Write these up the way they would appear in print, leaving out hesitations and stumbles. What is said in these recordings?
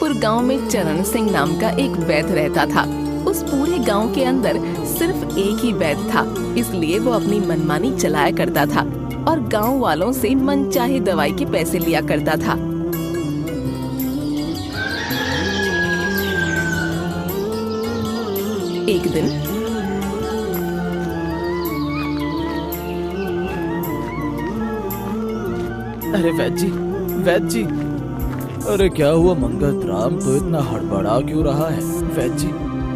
जौनपुर गांव में चरण सिंह नाम का एक वैद्य रहता था। उस पूरे गांव के अंदर सिर्फ एक ही वैद्य था, इसलिए वो अपनी मनमानी चलाया करता था और गांव वालों से मनचाही दवाई के पैसे लिया करता था। एक दिन अरे वैद्य जी, अरे क्या हुआ मंगत राम, तो इतना हड़बड़ा क्यों रहा है? वैद्य जी,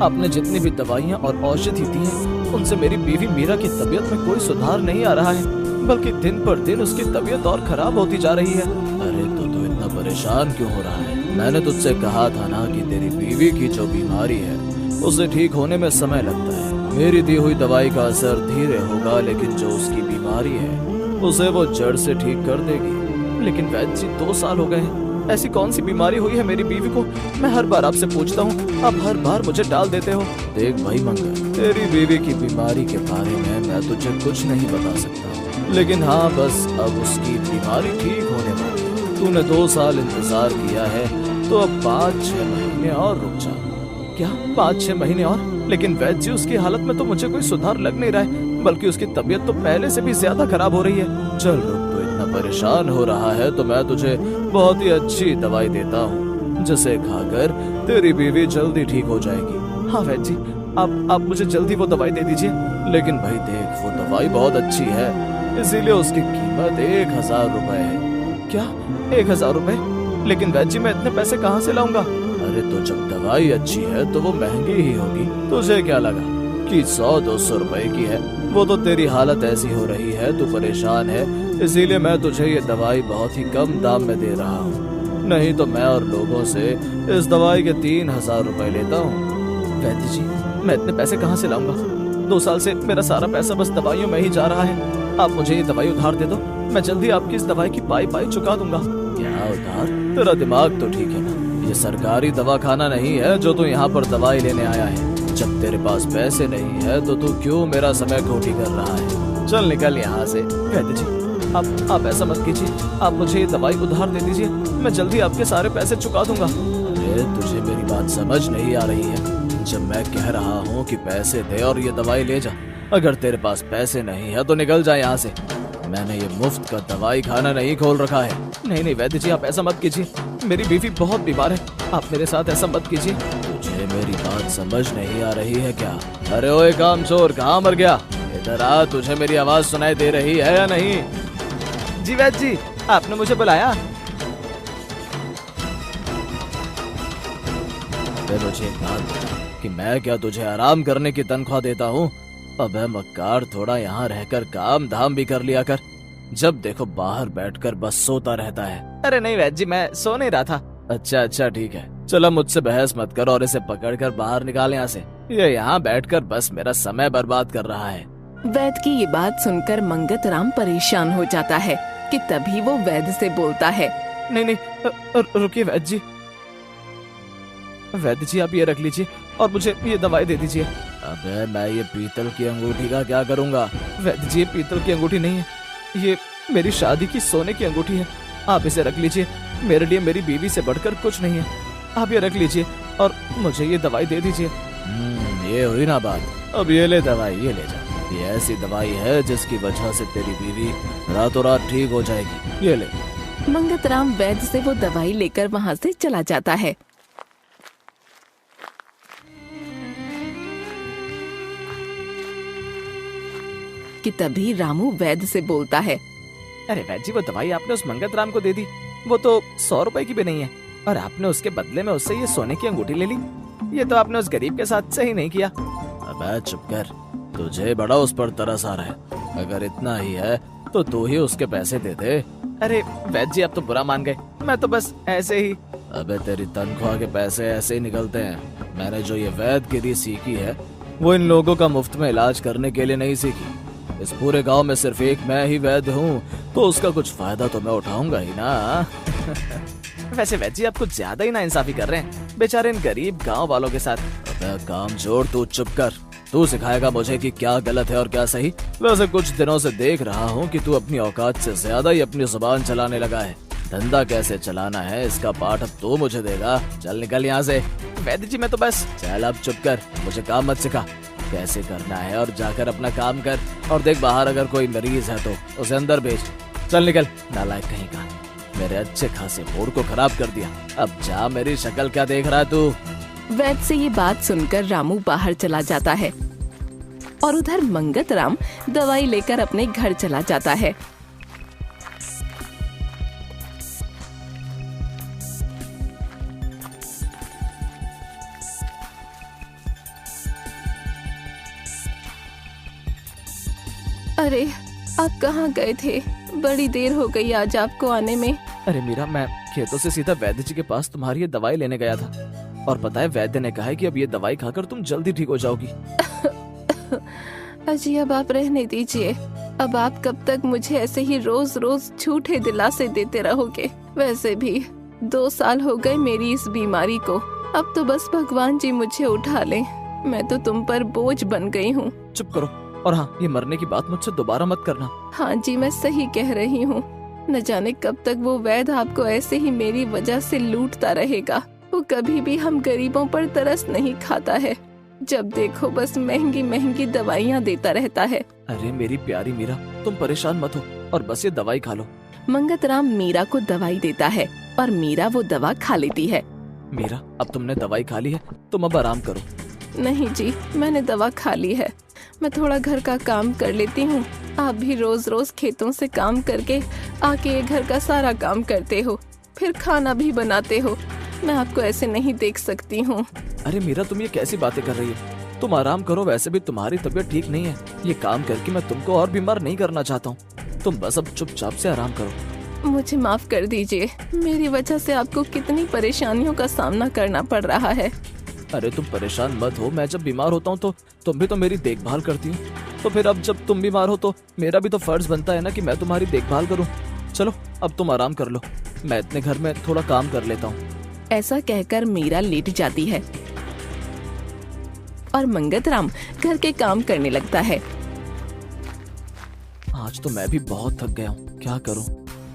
आपने जितनी भी दवाइयाँ और औषधि दी हैं, उनसे मेरी बीवी मीरा की तबीयत में कोई सुधार नहीं आ रहा है, बल्कि दिन पर दिन उसकी तबीयत और खराब होती जा रही है। अरे तो इतना परेशान क्यों हो रहा है? मैंने तुझसे कहा था ना कि तेरी बीवी की जो बीमारी है उसे ठीक होने में समय लगता है। मेरी दी हुई दवाई का असर धीरे होगा, लेकिन जो उसकी बीमारी है उसे वो जड़ से ठीक कर देगी। लेकिन वैद्य जी, 2 साल हो गए हैं, ऐसी कौन सी बीमारी हुई है मेरी बीवी को? मैं हर बार आपसे पूछता हूँ, आप हर बार मुझे टाल देते हो। देख भाई मंगल, तेरी बीवी की बीमारी के बारे में मैं तुझे कुछ नहीं बता सकता, लेकिन हाँ बस अब उसकी बीमारी ठीक होने वाली है। तूने 2 साल इंतजार किया है, तो अब 5-6 महीने और रुक जा। क्या 5-6 महीने और? लेकिन वैद्य जी, उसकी हालत में तो मुझे कोई सुधार लग नहीं रहा है, बल्कि उसकी तबीयत तो पहले से भी ज्यादा खराब हो रही है। चल रुक, तो इतना परेशान हो रहा है तो मैं तुझे बहुत ही अच्छी दवाई देता हूँ, जिसे खाकर तेरी बीवी जल्दी ठीक हो जाएगी। हाँ वैद्य जी, आप मुझे जल्दी वो दवाई दे दीजिए। लेकिन भाई देख, वो दवाई बहुत अच्छी है, इसीलिए उसकी कीमत 1000 रुपए है। क्या 1000 रुपए? लेकिन वैद्य जी, मैं इतने पैसे कहाँ से लाऊंगा? अरे तो जब दवाई अच्छी है तो वो महंगी ही होगी। तुझे क्या लगा कि 100-200 रुपए की है? वो तो तेरी हालत ऐसी हो रही है, तू परेशान है, इसीलिए मैं तुझे ये दवाई बहुत ही कम दाम में दे रहा हूँ। नहीं तो मैं और लोगों से इस दवाई के 3000 रुपए लेता हूँ। वैद्य जी, मैं इतने पैसे कहाँ से लाऊंगा? 2 साल से मेरा सारा पैसा बस दवाइयों में ही जा रहा है। आप मुझे ये दवाई उधार दे दो, मैं जल्दी आपकी इस दवाई की पाई चुका दूंगा। क्या उधार? तेरा दिमाग तो ठीक है ना, ये सरकारी दवाखाना नहीं है जो तू यहाँ पर दवाई लेने आया है। जब तेरे पास पैसे नहीं है तो तू क्यों मेरा समय खोटी कर रहा है? चल निकल यहाँ से। वैद्य जी, आप ऐसा मत कीजिए, आप मुझे ये दवाई उधार दे दीजिए, मैं जल्दी आपके सारे पैसे चुका दूंगा। अरे तुझे मेरी बात समझ नहीं आ रही है? जब मैं कह रहा हूँ कि पैसे दे और ये दवाई ले जा, अगर तेरे पास पैसे नहीं है तो निकल जा यहाँ से। मैंने ये मुफ्त का दवाई खाना नहीं खोल रखा है। नहीं वैद्य जी, आप ऐसा मत कीजिए, मेरी बीवी बहुत बीमार है, आप मेरे साथ ऐसा मत कीजिए। तुझे मेरी बात समझ नहीं आ रही है क्या? अरे ओए कामचोर, कहाँ मर गया? इधर आ, तुझे मेरी आवाज सुनाई दे रही है या नहीं? जी वैद्य जी, आपने मुझे बुलाया? मुझे एक बात बता कि मैं क्या तुझे आराम करने की तनख्वाह देता हूँ? अबे मक्कार, थोड़ा यहाँ रहकर काम धाम भी कर लिया कर। जब देखो बाहर बैठकर बस सोता रहता है। अरे नहीं वैद्य जी, मैं सो नहीं रहा था। अच्छा ठीक है, चलो मुझसे बहस मत कर और इसे पकड़कर बाहर निकाल यहाँ से। ये यहाँ बैठकर बस मेरा समय बर्बाद कर रहा है। वैद्य की ये बात सुनकर मंगत राम परेशान हो जाता है कि तभी वो वैद्य से बोलता है, नहीं रुकिए वैद्य जी। वैद्य जी, आप ये रख लीजिए और मुझे ये दवाई दे दीजिए। अबे मैं ये पीतल की अंगूठी का क्या करूँगा? वैद्य जी, ये पीतल की अंगूठी नहीं है, ये मेरी शादी की सोने की अंगूठी है, आप इसे रख लीजिए, मेरे लिए मेरी बीवी से बढ़कर कुछ नहीं है। आप ये रख लीजिए और मुझे ये दवाई दे दीजिए। ये हुई ना बात, अब ये ले दवाई, ये ले जा। ये ऐसी दवाई है जिसकी वजह से तेरी बीवी रातों रात ठीक हो जाएगी, ये ले। मंगत राम वैद्य से वो दवाई लेकर वहाँ से चला जाता है। कि तभी रामू वैद्य से बोलता है, अरे वैद्य जी, वो दवाई आपने उस मंगत राम को दे दी, वो तो 100 रुपए की भी नहीं है, और आपने उसके बदले में उससे ये सोने की अंगूठी ले ली। ये तो आपने उस गरीब के साथ सही नहीं किया। अबे चुप कर, तुझे बड़ा उस पर तरस आ रहा है। अगर इतना ही है तो तू ही उसके पैसे दे दे। अरे वैद्य जी, आप तो बुरा मान गए, मैं तो बस ऐसे ही। अबे तेरी तनख्वाह के पैसे ऐसे ही निकलते हैं। मैंने जो ये वैद्यगिरी सीखी है वो इन लोगों का मुफ्त में इलाज करने के लिए नहीं सीखी। इस पूरे गांव में सिर्फ एक मैं ही वैद्य हूँ, तो उसका कुछ फायदा तो मैं उठाऊंगा ही ना। वैसे वैद्य जी, आप कुछ ज्यादा ही नाइंसाफी कर रहे हैं बेचारे इन गरीब गांव वालों के साथ। अबे कामचोर, तू चुप कर, तू सिखाएगा मुझे कि क्या गलत है और क्या सही। वैसे कुछ दिनों से देख रहा हूँ कि तू अपनी औकात से ज्यादा ही अपनी जुबान चलाने लगा है। धंधा कैसे चलाना है इसका पाठ अब तो मुझे देगा। चल निकल यहाँ से। वैद्य जी मैं तो बस। चल अब चुप कर, मुझे काम मत सिखा। कैसे करना है और जाकर अपना काम कर। और देख बाहर अगर कोई मरीज है तो उसे अंदर भेज। चल निकल। नालायक कहीं का, मेरे अच्छे खासे मूड को खराब कर दिया। अब जा, मेरी शक्ल क्या देख रहा है तू। वैद्य से ये बात सुनकर रामू बाहर चला जाता है और उधर मंगत राम दवाई लेकर अपने घर चला जाता है। अरे आप कहाँ गए थे? बड़ी देर हो गई आज आपको आने में। अरे मीरा, मैं खेतों से सीधा वैद्य जी के पास तुम्हारी ये दवाई लेने गया था और पता है वैद्य ने कहा है कि अब ये दवाई खाकर तुम जल्दी ठीक हो जाओगी। अजी अब आप रहने दीजिए। अब आप कब तक मुझे ऐसे ही रोज रोज झूठे दिलासे देते रहोगे? वैसे भी 2 साल हो गए मेरी इस बीमारी को। अब तो बस भगवान जी मुझे उठा लें। मैं तो तुम पर बोझ बन गई हूँ। चुप करो। और हाँ, ये मरने की बात मुझसे दोबारा मत करना। हाँ जी, मैं सही कह रही हूँ। न जाने कब तक वो वैद्य आपको ऐसे ही मेरी वजह से लूटता रहेगा। वो कभी भी हम गरीबों पर तरस नहीं खाता है। जब देखो बस महंगी महंगी दवाइयाँ देता रहता है। अरे मेरी प्यारी मीरा, तुम परेशान मत हो और बस ये दवाई खा लो। मंगत राम मीरा को दवाई देता है और मीरा वो दवा खा लेती है। मीरा, अब तुमने दवाई खा ली है, तुम अब आराम करो। नहीं जी, मैंने दवा खा ली है। मैं थोड़ा घर का काम कर लेती हूँ। आप भी रोज रोज खेतों से काम करके आके घर का सारा काम करते हो, फिर खाना भी बनाते हो। मैं आपको ऐसे नहीं देख सकती हूँ। अरे मीरा, तुम ये कैसी बातें कर रही हो? तुम आराम करो, वैसे भी तुम्हारी तबीयत ठीक नहीं है। ये काम करके मैं तुमको और बीमार नहीं करना चाहता हूँ। तुम बस अब चुपचाप से आराम करो। मुझे माफ कर दीजिए। मेरी वजह से आपको कितनी परेशानियों का सामना करना पड़ रहा है। अरे तुम परेशान मत हो। मैं जब बीमार होता हूँ तो तुम भी तो मेरी देखभाल करती हो। तो फिर अब जब तुम बीमार हो तो मेरा भी तो फर्ज बनता है ना कि मैं तुम्हारी देखभाल करूँ। चलो अब तुम आराम कर लो, मैं इतने घर में थोड़ा काम कर लेता हूँ। ऐसा कहकर मीरा लेट जाती है और मंगत राम घर के काम करने लगता है। आज तो मैं भी बहुत थक गया हूँ, क्या करूँ?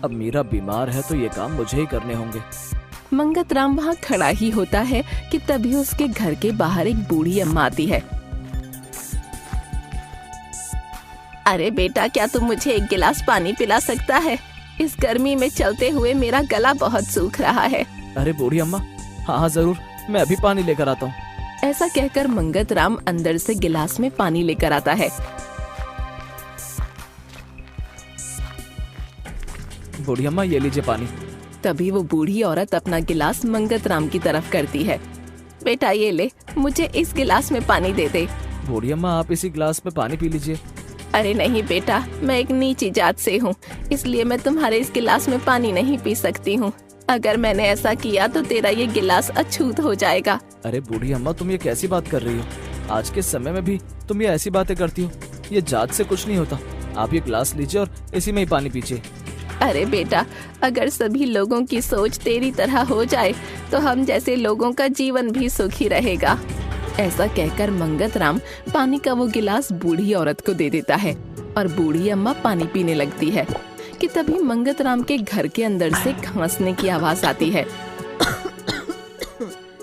अब मीरा बीमार है तो ये काम मुझे ही करने होंगे। मंगत राम वहाँ खड़ा ही होता है कि तभी उसके घर के बाहर एक बूढ़ी अम्मा आती है। अरे बेटा, क्या तुम मुझे 1 गिलास पानी पिला सकता है? इस गर्मी में चलते हुए मेरा गला बहुत सूख रहा है। अरे बूढ़ी अम्मा, हाँ जरूर, मैं अभी पानी लेकर आता हूँ। ऐसा कहकर मंगत राम अंदर से गिलास में पानी लेकर आता है। बूढ़ी अम्मा, ये लीजिए पानी। तभी वो बूढ़ी औरत अपना गिलास मंगत राम की तरफ करती है। बेटा ये ले, मुझे इस गिलास में पानी दे दे। बूढ़ी अम्मा, आप इसी गिलास में पानी पी लीजिए। अरे नहीं बेटा, मैं एक नीची जात से हूँ, इसलिए मैं तुम्हारे इस गिलास में पानी नहीं पी सकती हूँ। अगर मैंने ऐसा किया तो तेरा ये गिलास अछूत हो जाएगा। अरे बूढ़ी अम्मा, तुम ये कैसी बात कर रही हो? आज के समय में भी तुम ये ऐसी बातें करती हो? ये जात से कुछ नहीं होता। आप ये गिलास लीजिए और इसी में ही पानी पीजिए। अरे बेटा, अगर सभी लोगों की सोच तेरी तरह हो जाए तो हम जैसे लोगों का जीवन भी सुखी रहेगा। ऐसा कहकर मंगत राम पानी का वो गिलास बूढ़ी औरत को दे देता है और बूढ़ी अम्मा पानी पीने लगती है कि तभी मंगत राम के घर के अंदर से खांसने की आवाज आती है।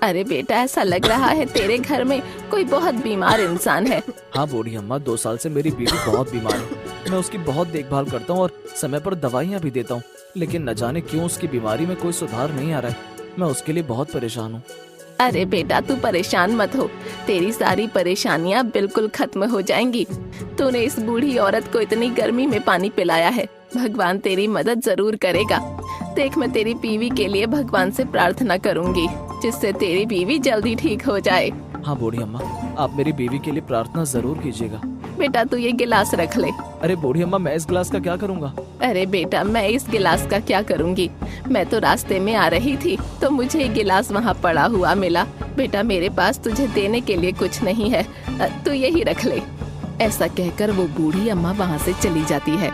अरे बेटा, ऐसा लग रहा है तेरे घर में कोई बहुत बीमार इंसान है। हाँ बूढ़ी अम्मा, 2 साल से मेरी बीवी बहुत बीमार है। मैं उसकी बहुत देखभाल करता हूँ और समय पर दवाइयाँ भी देता हूँ, लेकिन न जाने क्यों उसकी बीमारी में कोई सुधार नहीं आ रहा है। मैं उसके लिए बहुत परेशान हूँ। अरे बेटा, तू परेशान मत हो, तेरी सारी परेशानियाँ बिल्कुल खत्म हो जाएंगी। तूने इस बूढ़ी औरत को इतनी गर्मी में पानी पिलाया है, भगवान तेरी मदद जरूर करेगा। देख, मैं तेरी बीवी के लिए भगवान से प्रार्थना करूंगी जिससे तेरी बीवी जल्दी ठीक हो जाए। हाँ बूढ़ी अम्मा, आप मेरी बीवी के लिए प्रार्थना जरूर कीजिएगा। बेटा तू ये गिलास रख ले। अरे बूढ़ी अम्मा, मैं इस गिलास का क्या करूँगा? अरे बेटा, मैं इस गिलास का क्या करूँगी? मैं तो रास्ते में आ रही थी तो मुझे ये गिलास वहाँ पड़ा हुआ मिला। बेटा मेरे पास तुझे देने के लिए कुछ नहीं है, तू यही रख ले। ऐसा कहकर वो बूढ़ी अम्मा वहाँ से चली जाती है।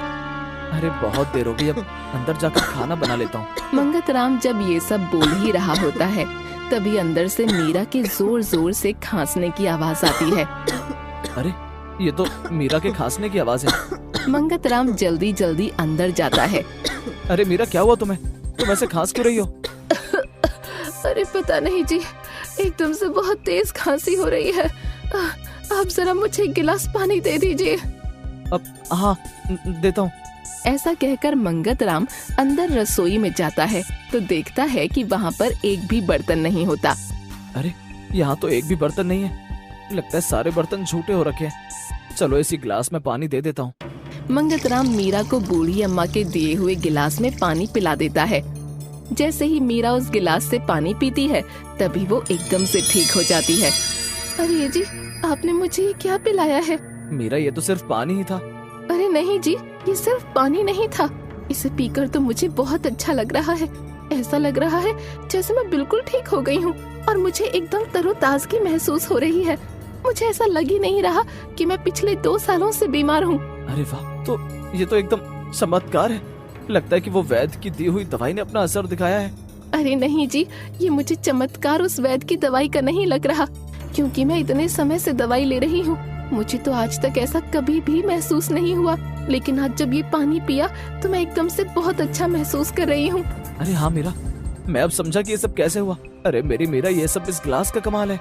अरे बहुत देर हो गई, अब अंदर जाकर खाना बना लेता हूँ। मंगत राम जब ये सब बोल ही रहा होता है तभी अंदर से मीरा के जोर जोर से खांसने की आवाज आती है। अरे ये तो मीरा के खांसने की आवाज है। मंगत राम जल्दी जल्दी अंदर जाता है। अरे मीरा, क्या हुआ तुम्हें? तुम ऐसे खांस क्यों रही हो? अरे पता नहीं जी, एकदम से बहुत तेज खांसी हो रही है। आप जरा मुझे एक गिलास पानी दे दीजिए। अब हाँ, देता हूँ। ऐसा कहकर मंगतराम अंदर रसोई में जाता है तो देखता है कि वहाँ पर एक भी बर्तन नहीं होता। अरे यहाँ तो एक भी बर्तन नहीं है, लगता है सारे बर्तन झूठे हो रखे हैं। चलो इसी गिलास में पानी दे देता हूँ। मंगतराम मीरा को बूढ़ी अम्मा के दिए हुए गिलास में पानी पिला देता है। जैसे ही मीरा उस गिलास से पानी पीती है तभी वो एकदम से ठीक हो जाती है। अरे जी, आपने मुझे ये क्या पिलाया है? मीरा, ये तो सिर्फ पानी ही था। अरे नहीं जी, ये सिर्फ पानी नहीं था। इसे पीकर तो मुझे बहुत अच्छा लग रहा है। ऐसा लग रहा है जैसे मैं बिल्कुल ठीक हो गई हूँ और मुझे एकदम तरोताजगी महसूस हो रही है। मुझे ऐसा लग ही नहीं रहा कि मैं पिछले 2 सालों से बीमार हूँ। अरे वाह, तो ये तो एकदम चमत्कार है। लगता है कि वो वैद्य की दी हुई दवाई ने अपना असर दिखाया है। अरे नहीं जी, ये मुझे चमत्कार उस वैद्य की दवाई का नहीं लग रहा, क्योंकि मैं इतने समय से दवाई ले रही हूँ। मुझे तो आज तक ऐसा कभी भी महसूस नहीं हुआ, लेकिन आज जब ये पानी पिया तो मैं एकदम से बहुत अच्छा महसूस कर रही हूँ। अरे हाँ मीरा, मैं अब समझा कि ये सब कैसे हुआ। अरे मेरी मीरा, ये सब इस गिलास का कमाल है।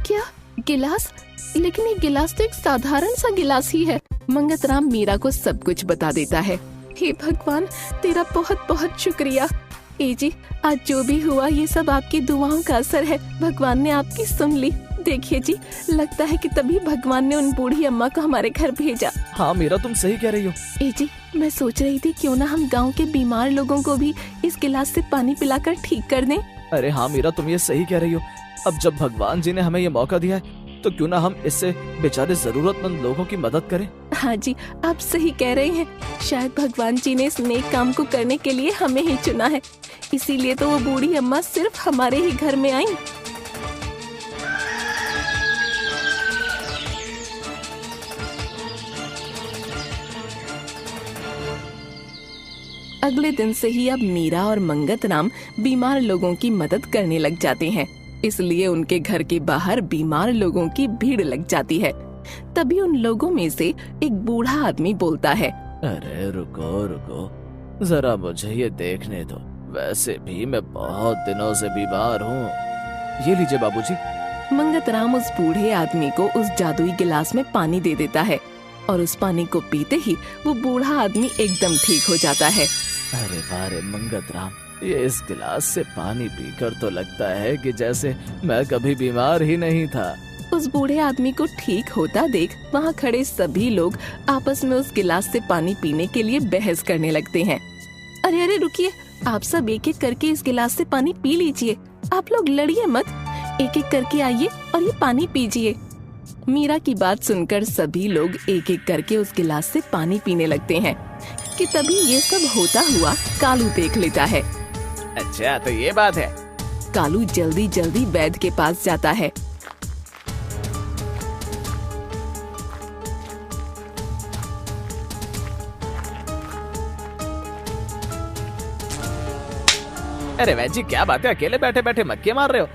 क्या गिलास? लेकिन ये गिलास तो एक साधारण सा गिलास ही है। मंगतराम मीरा को सब कुछ बता देता है। हे भगवान, तेरा बहुत बहुत शुक्रिया। ए जी, आज जो भी हुआ ये सब आपकी दुआओं का असर है। भगवान ने आपकी सुन ली। देखिए जी, लगता है कि तभी भगवान ने उन बूढ़ी अम्मा को हमारे घर भेजा। हाँ मीरा, तुम सही कह रही हो। ए जी, मैं सोच रही थी क्यों ना हम गांव के बीमार लोगों को भी इस गिलास से पानी पिलाकर ठीक कर दें। अरे हाँ मीरा, तुम ये सही कह रही हो। अब जब भगवान जी ने हमें ये मौका दिया है तो क्यों ना हम इससे बेचारे जरूरतमंद लोगों की मदद करें। हाँ जी, आप सही कह रहे हैं। शायद भगवान जी ने इस नेक काम को करने के लिए हमें ही चुना है, इसीलिए तो वो बूढ़ी अम्मा सिर्फ हमारे ही घर में आई। अगले दिन से ही अब मीरा और मंगतराम बीमार लोगों की मदद करने लग जाते हैं, इसलिए उनके घर के बाहर बीमार लोगों की भीड़ लग जाती है। तभी उन लोगों में से एक बूढ़ा आदमी बोलता है। अरे रुको रुको, जरा मुझे ये देखने दो। वैसे भी मैं बहुत दिनों से बीमार हूँ। ये लीजिए बाबूजी। मंगतराम उस बूढ़े आदमी को उस जादुई गिलास में पानी दे देता है और उस पानी को पीते ही वो बूढ़ा आदमी एकदम ठीक हो जाता है। अरे वाह रे मंगतराम, ये इस गिलास से पानी पीकर तो लगता है कि जैसे मैं कभी बीमार ही नहीं था। उस बूढ़े आदमी को ठीक होता देख वहाँ खड़े सभी लोग आपस में उस गिलास से पानी पीने के लिए बहस करने लगते हैं। अरे अरे रुकिए, आप सब एक एक करके इस गिलास से पानी पी लीजिए। आप लोग लड़िए मत, एक एक करके आइए और ये पानी पीजिए। मीरा की बात सुनकर सभी लोग एक एक करके उस गिलास से पानी पीने लगते हैं कि तभी ये सब होता हुआ कालू देख लेता है। अच्छा, तो ये बात है। कालू जल्दी जल्दी वैद्य के पास जाता है। अरे वैद्य जी, क्या बात है, अकेले बैठे बैठे मक्के मार रहे हो?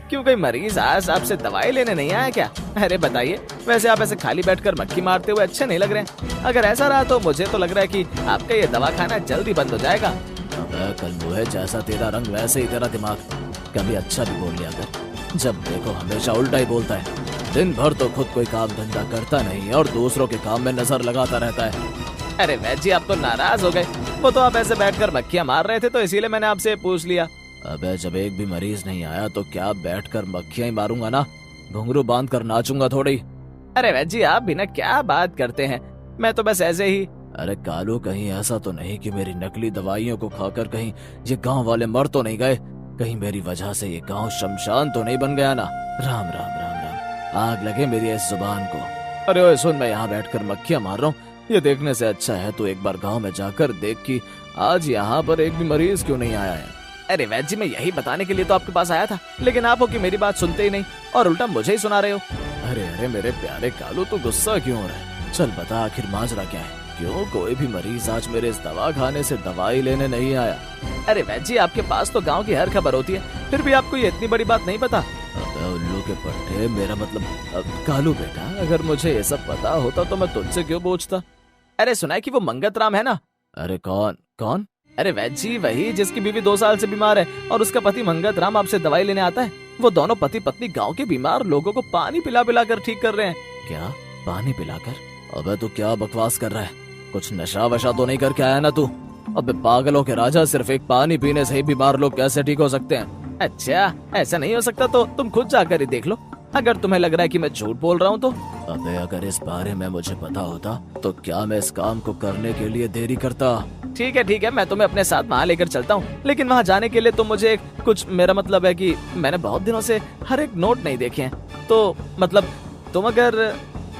क्यों, कोई मरीज आज आपसे दवाई लेने नहीं आया क्या? अरे बताइए, वैसे आप ऐसे खाली बैठकर मक्खी मारते हुए अच्छे नहीं लग रहे। अगर ऐसा रहा तो मुझे तो लग रहा है कि आपका ये दवा खाना जल्दी बंद हो जाएगा। कल जैसा तेरा रंग वैसे ही तेरा दिमाग। कभी अच्छा भी बोल लिया कर, जब देखो हमेशा उल्टा ही बोलता है। दिन भर तो खुद कोई काम धंधा करता नहीं और दूसरों के काम में नजर लगाता रहता है। अरे वैद्य जी, आप तो नाराज हो गए। वो तो आप ऐसे बैठकर मक्खियां मार रहे थे तो इसीलिए मैंने आपसे पूछ लिया। अबे जब एक भी मरीज नहीं आया तो क्या बैठकर मक्खियां ही मारूंगा ना? घुंघरू बांध कर नाचूंगा थोड़ी। अरे वैद्य जी, आप भी ना क्या बात करते हैं, मैं तो बस ऐसे ही। अरे कालू, कहीं ऐसा तो नहीं कि मेरी नकली दवाइयों को खाकर कहीं ये गांव वाले मर तो नहीं गए? कहीं मेरी वजह से ये गांव शमशान तो नहीं बन गया ना? राम राम राम राम, आग लगे मेरी इस जुबान को। अरे ओए सुन, मैं यहाँ बैठकर मक्खियां मार रहा हूँ, ये देखने से अच्छा है तो एक बार गांव में जाकर देख कि आज यहाँ पर एक भी मरीज क्यों नहीं आया है। अरे वैद्य जी, मैं यही बताने के लिए तो आपके पास आया था, लेकिन आप हो कि मेरी बात सुनते ही नहीं और उल्टा मुझे ही सुना रहे हो। अरे अरे मेरे प्यारे कालू, तो गुस्सा क्यों हो रहा है? चल बता, आखिर माजरा क्या है? क्यों कोई भी मरीज आज मेरे इस दवा खाने से दवाई लेने नहीं आया? अरे वैद्य जी, आपके पास तो गांव की हर खबर होती है, फिर भी आपको ये इतनी बड़ी बात नहीं पता? अबे उल्लू के पट्टे, मेरा मतलब कालू बेटा, अगर मुझे ये सब पता होता तो मैं तुझसे क्यों पूछता? अरे सुना है कि वो मंगतराम है ना? अरे कौन कौन? अरे वैद्य जी, वही जिसकी बीवी 2 साल से बीमार है और उसका पति मंगत राम आपसे दवाई लेने आता है। वो दोनों पति पत्नी गांव के बीमार लोगों को पानी पिला पिला कर ठीक कर रहे हैं। क्या? पानी पिलाकर? अबे तू क्या बकवास कर रहा है? कुछ नशा वशा तो नहीं करके आया ना तू? अबे पागलों के राजा, सिर्फ एक पानी पीने से ही बीमार लोग कैसे ठीक हो सकते हैं? अच्छा, ऐसा नहीं हो सकता तो तुम खुद जाकर ही देख लो, अगर तुम्हें लग रहा है कि मैं झूठ बोल रहा हूँ तो। अबे अगर इस बारे में मुझे पता होता तो क्या मैं इस काम को करने के लिए देरी करता? ठीक है, मैं तुम्हें अपने साथ वहाँ लेकर चलता हूँ, लेकिन वहाँ जाने के लिए तो मुझे कुछ, मेरा मतलब है कि मैंने बहुत दिनों से हर एक नोट नहीं देखे हैं, तो मतलब तुम अगर।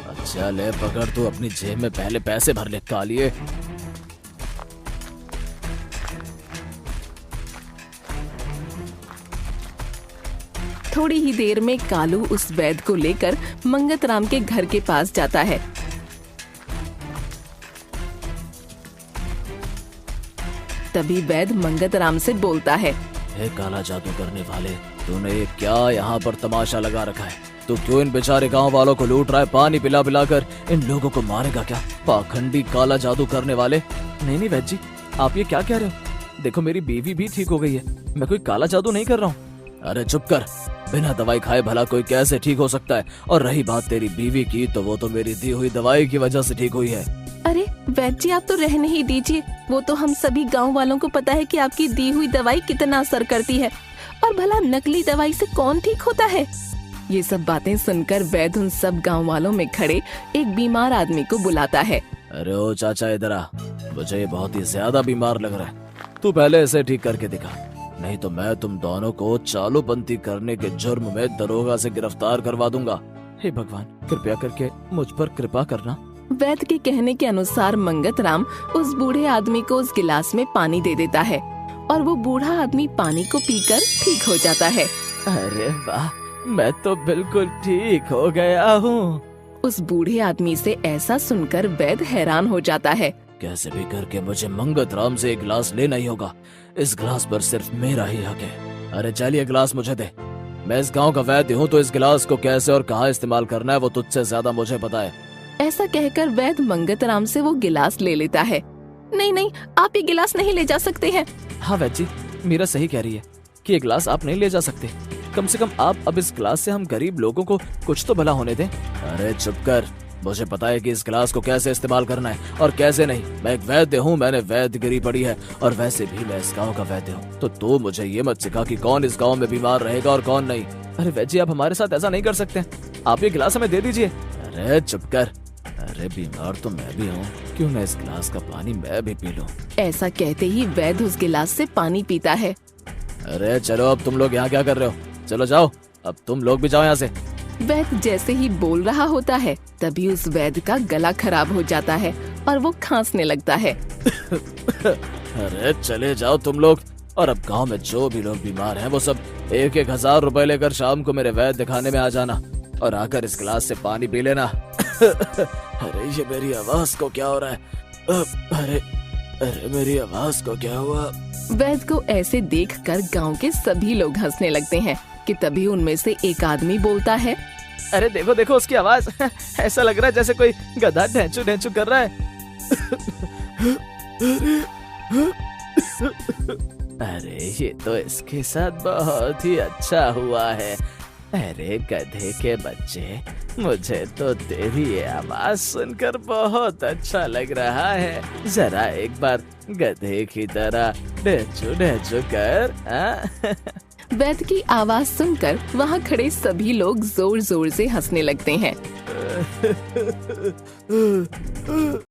अच्छा ले पकड़, तू अपनी जेब में पहले पैसे भर ले कालिए। थोड़ी ही देर में कालू उस वैद्य को लेकर मंगत राम के घर के पास जाता है। तभी वैद्य मंगत राम से बोलता है, हे काला जादू करने वाले, तूने ये क्या यहाँ पर तमाशा लगा रखा है? तू क्यों इन बेचारे गांव वालों को लूट रहा है? पानी पिला पिला कर इन लोगों को मारेगा क्या? पाखंडी काला जादू करने वाले। नहीं वैद्य जी, आप ये क्या कह रहे हो? देखो मेरी बीवी भी ठीक हो गई है, मैं कोई काला जादू नहीं कर रहा हूँ। अरे चुप कर, बिना दवाई खाए भला कोई कैसे ठीक हो सकता है? और रही बात तेरी बीवी की, तो वो तो मेरी दी हुई दवाई की वजह से ठीक हुई है। अरे वैद्य जी, आप तो रहने ही दीजिए, वो तो हम सभी गांव वालों को पता है कि आपकी दी हुई दवाई कितना असर करती है, और भला नकली दवाई से कौन ठीक होता है? ये सब बातें सुनकर वैद्य उन सब गांव वालों में खड़े एक बीमार आदमी को बुलाता है। अरे ओ चाचा इधर आ, मुझे ये बहुत ही ज्यादा बीमार लग रहा है, तू पहले इसे ठीक करके दिखा, नहीं तो मैं तुम दोनों को चालूबंदी करने के जुर्म में दरोगा से गिरफ्तार करवा दूंगा। हे भगवान, कृपया करके मुझ पर कृपा करना। वैद्य के कहने के अनुसार मंगत राम उस बूढ़े आदमी को उस गिलास में पानी दे देता है और वो बूढ़ा आदमी पानी को पीकर ठीक हो जाता है। अरे वाह, मैं तो बिल्कुल ठीक हो गया हूँ। उस बूढ़े आदमी से ऐसा सुनकर वैद्य हैरान हो जाता है। कैसे भी करके मुझे मंगत राम से एक गिलास लेना ही होगा, इस गिलास पर सिर्फ मेरा ही हक है। अरे चलिए गिलास मुझे दे, मैं इस गांव का वैद्य हूँ, तो इस गिलास को कैसे और कहाँ इस्तेमाल करना है वो तुझसे ज्यादा मुझे पता है। ऐसा कहकर वैद्य मंगत राम से वो गिलास ले लेता है। नहीं, आप ये गिलास नहीं ले जा सकते हैं। हाँ वैद्य जी, मीरा सही कह रही है कि ये गिलास आप नहीं ले जा सकते। कम से कम आप अब इस गिलास से हम गरीब लोगों को कुछ तो भला होने दें। अरे चुप कर, मुझे पता है कि इस गिलास को कैसे इस्तेमाल करना है और कैसे नहीं। मैं एक वैद्य हूँ, मैंने वैद्यगिरी पढ़ी है, और वैसे भी मैं इस गांव का वैद्य हूँ, तो तू मुझे ये मत सिखा कि कौन इस गांव में बीमार रहेगा और कौन नहीं। अरे वैद्य जी, आप हमारे साथ ऐसा नहीं कर सकते, आप ये गिलास हमें दे दीजिए। अरे चुप कर, अरे बीमार तो मैं भी हूँ, क्यों ना इस गिलास का पानी मैं भी पी लूं। ऐसा कहते ही वैद्य उस गिलास से पानी पीता है। अरे चलो, अब तुम लोग यहाँ क्या कर रहे हो? चलो जाओ, अब तुम लोग भी जाओ यहाँ से। वैद्य जैसे ही बोल रहा होता है तभी उस वैद्य का गला खराब हो जाता है और वो खांसने लगता है। अरे चले जाओ तुम लोग, और अब गांव में जो भी लोग बीमार हैं वो सब 1,000 रुपए लेकर शाम को मेरे वैद्य दिखाने में आ जाना और आकर इस गिलास से पानी पी लेना। अरे ये मेरी आवाज को क्या हो रहा है? अरे मेरी आवाज को क्या हुआ? वैद्य को ऐसे देखकर गांव के सभी लोग हंसने लगते हैं कि तभी उनमें से एक आदमी बोलता है, अरे देखो देखो उसकी आवाज, ऐसा लग रहा है जैसे कोई गधा ढेंचू ढेंचू कर रहा है। अरे ये तो इसके साथ बहुत ही अच्छा हुआ है। अरे गधे के बच्चे, मुझे तो तेरी ये आवाज सुनकर बहुत अच्छा लग रहा है। जरा एक बार गधे की तरह ढेंचू ढेंचू कर। वैद्य की आवाज सुनकर वहाँ खड़े सभी लोग जोर जोर से हंसने लगते हैं।